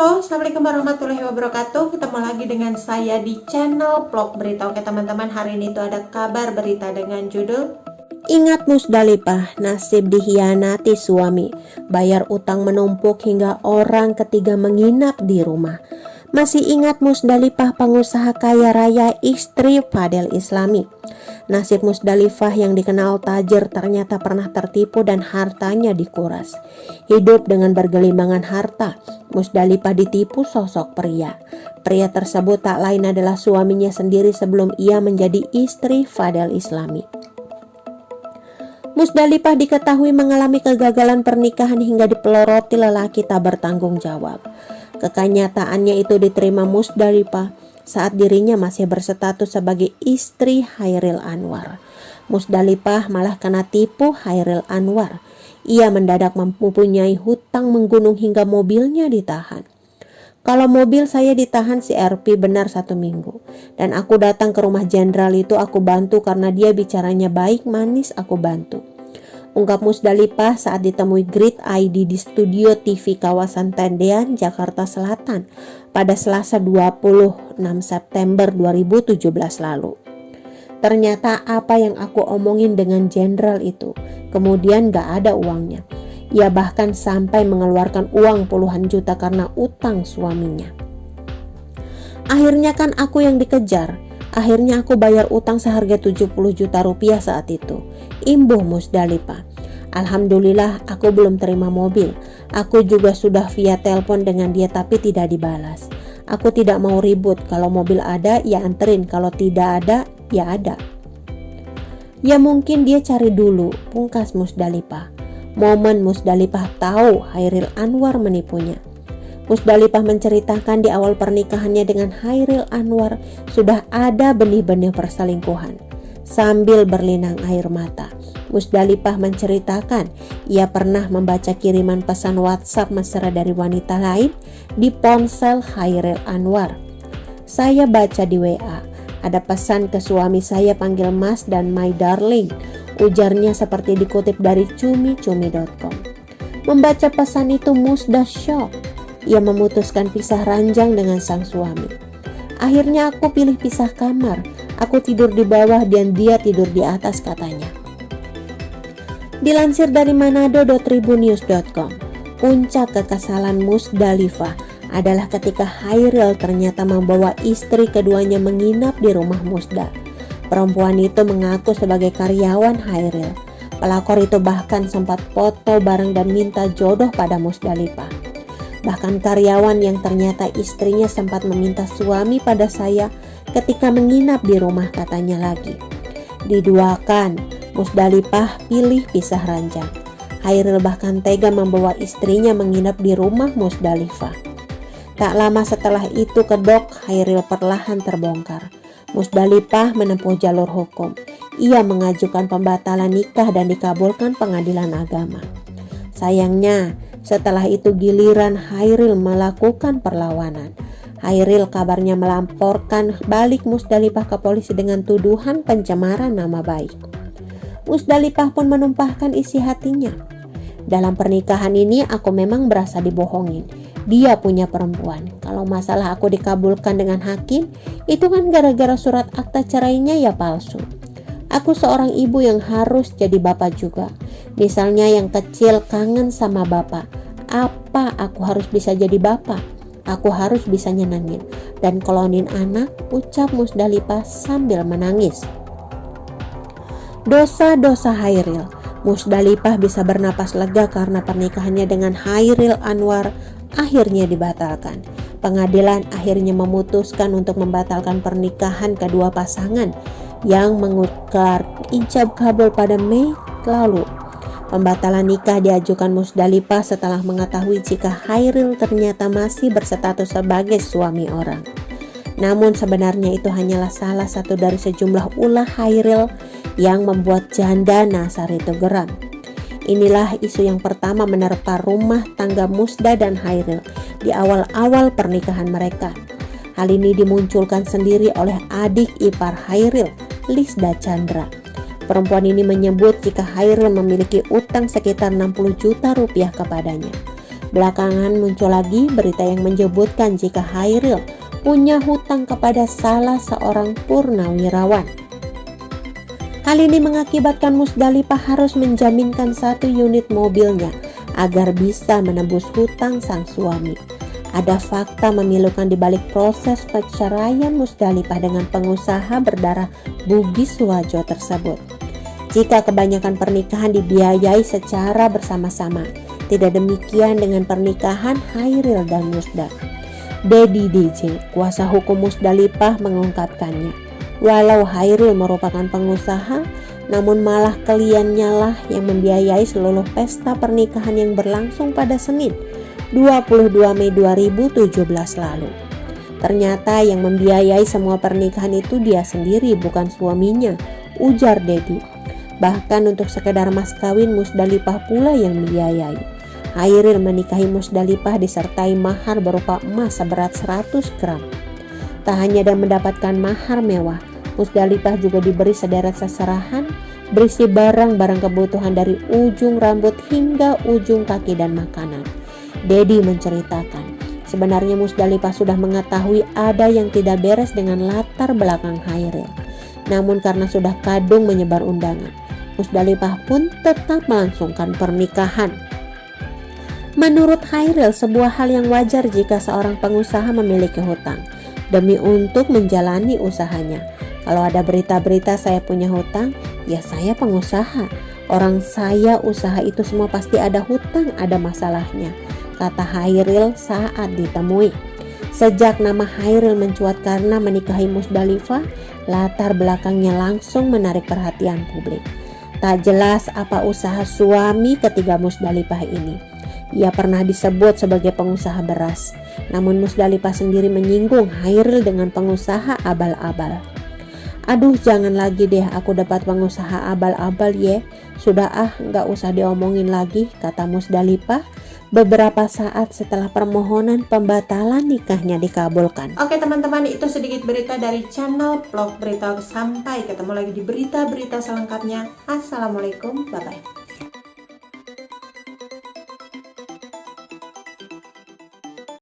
Halo, Assalamualaikum warahmatullahi wabarakatuh. Ketemu lagi dengan saya di channel vlog berita. Oke teman-teman, hari ini tuh ada kabar berita dengan judul Ingat Musdalifah, nasib dikhianati suami, bayar utang menumpuk hingga orang ketiga menginap di rumah. Masih ingat Musdalifah, pengusaha kaya raya istri Fadel Islami? Nasib Musdalifah yang dikenal tajir ternyata pernah tertipu dan hartanya dikuras. Hidup dengan bergelimbangan harta, Musdalifah ditipu sosok pria. Pria tersebut tak lain adalah suaminya sendiri sebelum ia menjadi istri Fadel Islami. Musdalifah diketahui mengalami kegagalan pernikahan hingga dipeloroti lelaki tak bertanggung jawab. Kenyataannya itu diterima Musdalifah saat dirinya masih berstatus sebagai istri Chairil Anwar. Musdalifah malah kena tipu Chairil Anwar. Ia mendadak mempunyai hutang menggunung hingga mobilnya ditahan. Kalau mobil saya ditahan si RP benar 1 minggu. Dan aku datang ke rumah jenderal itu, aku bantu karena dia bicaranya baik, manis, aku bantu. Ungkap Musdalifah saat ditemui Grid ID di studio TV kawasan Tendean, Jakarta Selatan pada Selasa 26 September 2017 lalu. Ternyata apa yang aku omongin dengan jenderal itu, kemudian gak ada uangnya. Ia bahkan sampai mengeluarkan uang puluhan juta karena utang suaminya. Akhirnya kan aku yang dikejar. Akhirnya aku bayar utang seharga 70 juta rupiah saat itu. Imbuh Musdalifah. Alhamdulillah aku belum terima mobil. Aku juga sudah via telepon dengan dia tapi tidak dibalas. Aku tidak mau ribut. Kalau mobil ada ya anterin. Kalau tidak ada ya ada. Ya mungkin dia cari dulu, pungkas Musdalifah. Momen Musdalifah tahu Chairil Anwar menipunya. Musdalifah menceritakan di awal pernikahannya dengan Chairil Anwar sudah ada benih-benih perselingkuhan. Sambil berlinang air mata, Musdalifah menceritakan ia pernah membaca kiriman pesan WhatsApp mesra dari wanita lain di ponsel Chairil Anwar. Saya baca di WA, ada pesan ke suami saya panggil Mas dan My Darling. Ujarnya seperti dikutip dari cumi-cumi.com. Membaca pesan itu Musda shock. Ia memutuskan pisah ranjang dengan sang suami. Akhirnya aku pilih pisah kamar. Aku tidur di bawah dan dia tidur di atas, katanya. Dilansir dari manado.tribunnews.com, puncak kekesalan Musdalifah adalah ketika Chairil ternyata membawa istri keduanya menginap di rumah Musda. Perempuan itu mengaku sebagai karyawan Chairil. Pelakor itu bahkan sempat foto bareng dan minta jodoh pada Musdalifah. Bahkan karyawan yang ternyata istrinya sempat meminta suami pada saya ketika menginap di rumah, katanya lagi. Diduakan, Musdalifah pilih pisah ranjang. Chairil bahkan tega membawa istrinya menginap di rumah Musdalifah. Tak lama setelah itu kedok Chairil perlahan terbongkar. Musdalifah menempuh jalur hukum. Ia mengajukan pembatalan nikah dan dikabulkan pengadilan agama. Sayangnya, setelah itu giliran Chairil melakukan perlawanan. Chairil kabarnya melaporkan balik Musdalifah ke polisi dengan tuduhan pencemaran nama baik. Musdalifah pun menumpahkan isi hatinya. Dalam pernikahan ini aku memang berasa dibohongin. Dia punya perempuan. Kalau masalah aku dikabulkan dengan hakim, itu kan gara-gara surat akta cerainya ya palsu. Aku seorang ibu yang harus jadi bapak juga. Misalnya yang kecil kangen sama bapak. Apa aku harus bisa jadi bapak? Aku harus bisa nyenengin dan klonin anak, ucap Musdalifah sambil menangis. Dosa-dosa Chairil. Musdalifah bisa bernapas lega karena pernikahannya dengan Chairil Anwar akhirnya dibatalkan. Pengadilan akhirnya memutuskan untuk membatalkan pernikahan kedua pasangan yang mengukar ijab kabul pada Mei lalu. Pembatalan nikah diajukan Musdalifah setelah mengetahui jika Chairil ternyata masih berstatus sebagai suami orang. Namun sebenarnya itu hanyalah salah satu dari sejumlah ulah Chairil yang membuat janda Nasar itu geram. Inilah isu yang pertama menerpa rumah tangga Musda dan Chairil di awal-awal pernikahan mereka. Hal ini dimunculkan sendiri oleh adik ipar Chairil, Lisda Chandra. Perempuan ini menyebut jika Chairil memiliki utang sekitar 60 juta rupiah kepadanya. Belakangan muncul lagi berita yang menyebutkan jika Chairil punya hutang kepada salah seorang purnawirawan. Hal ini mengakibatkan Musdalifah harus menjaminkan 1 unit mobilnya agar bisa menebus hutang sang suami. Ada fakta memilukan di balik proses perceraian Musdalifah dengan pengusaha berdarah Bugis Suharjo tersebut. Jika kebanyakan pernikahan dibiayai secara bersama-sama, tidak demikian dengan pernikahan Chairil dan Musda. Dedi DJ, kuasa hukum Musdalifah, mengungkapkannya. Walau Chairil merupakan pengusaha, namun malah kliennya lah yang membiayai seluruh pesta pernikahan yang berlangsung pada Senin 22 Mei 2017 lalu. Ternyata yang membiayai semua pernikahan itu dia sendiri, bukan suaminya, ujar Dedi. Bahkan untuk sekedar mas kawin Musdalifah pula yang membiayai. Chairil menikahi Musdalifah disertai mahar berupa emas seberat 100 gram. Tak hanya dan mendapatkan mahar mewah, Musdalifah juga diberi sederet seserahan berisi barang-barang kebutuhan dari ujung rambut hingga ujung kaki dan makanan. Dedi menceritakan, sebenarnya Musdalifah sudah mengetahui ada yang tidak beres dengan latar belakang Chairil. Namun karena sudah kadung menyebar undangan, Musdalifah pun tetap melangsungkan pernikahan. Menurut Chairil, sebuah hal yang wajar jika seorang pengusaha memiliki hutang demi untuk menjalani usahanya. Kalau ada berita-berita saya punya hutang, ya saya pengusaha. Orang saya usaha itu semua pasti ada hutang, ada masalahnya, kata Chairil saat ditemui. Sejak nama Chairil mencuat karena menikahi Musdalifah, latar belakangnya langsung menarik perhatian publik. Tak jelas apa usaha suami ketiga Musdalifah ini. Ia pernah disebut sebagai pengusaha beras, namun Musdalifah sendiri menyinggung Chairil dengan pengusaha abal-abal. Aduh, jangan lagi deh aku dapat pengusaha abal-abal ye. Sudah gak usah diomongin lagi, kata Musdalifah beberapa saat setelah permohonan pembatalan nikahnya dikabulkan. Oke teman-teman, itu sedikit berita dari channel Vlog Berita. Sampai ketemu lagi di berita-berita selengkapnya. Assalamualaikum, bye-bye.